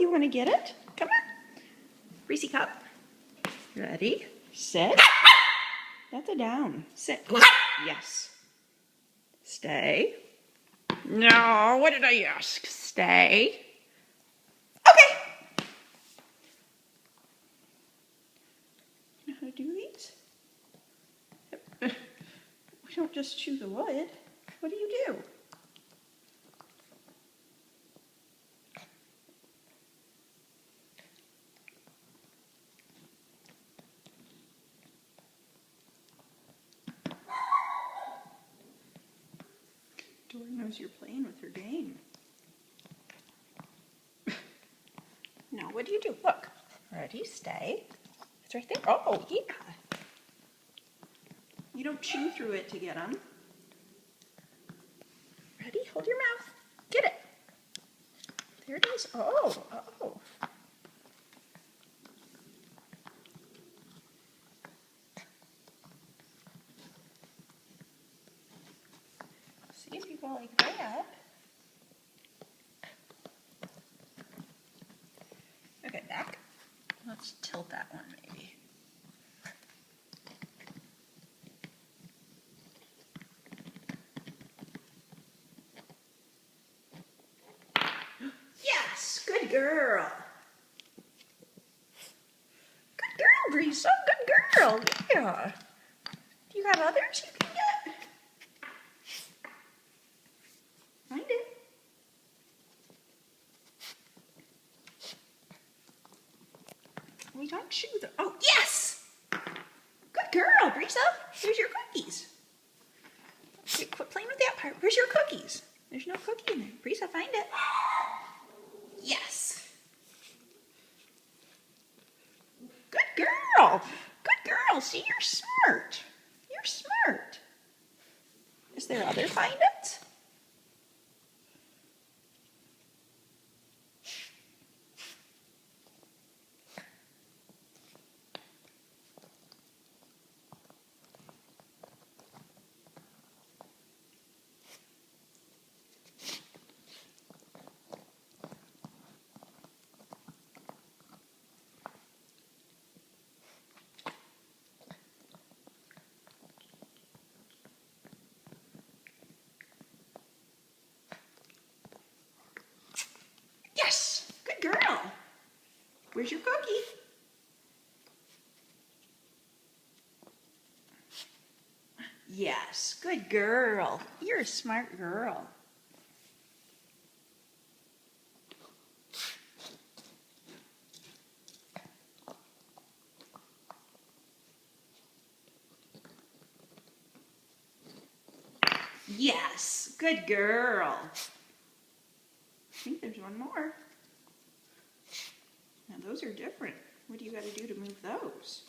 You want to get it? Come on. Reese cup. Ready, sit. That's a down. Sit. Yes. Stay. No, what did I ask? Stay. Okay. You know how to do these? We don't just chew the wood. What do you do? Dora knows you're playing with her game. No, what do you do? Look. Ready, stay. It's right there. Oh, yeah. You don't chew through it to get them. Ready? Hold your mouth. Get it. There it is. Oh. See if you go like that. Okay, back. Let's tilt that one maybe. Yes, good girl. Good girl, Brisa. Good girl. Yeah. Do you have others you can get? Find it. We don't chew them. Oh, yes! Good girl, Brisa. Here's your cookies. Okay, quit playing with that part. Where's your cookies? There's no cookie in there. Brisa, find it. Yes. Good girl. Good girl. See, you're smart. You're smart. Is there other find it? Yes, good girl. Where's your cookie? Yes, good girl. You're a smart girl. Yes, good girl. I think there's one more. Now those are different. What do you got to do to move those?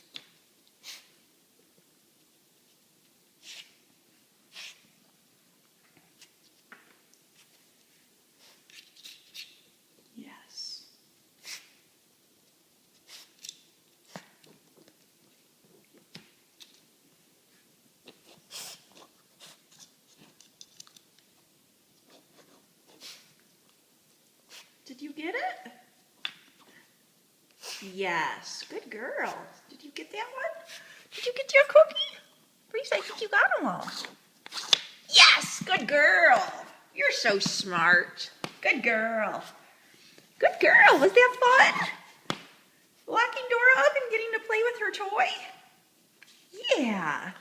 Yes. Did you get it? Yes, good girl. Did you get that one? Did you get your cookie? Brisa, I think you got them all. Yes, good girl. You're so smart. Good girl. Good girl. Was that fun? Locking Dora up and getting to play with her toy? Yeah.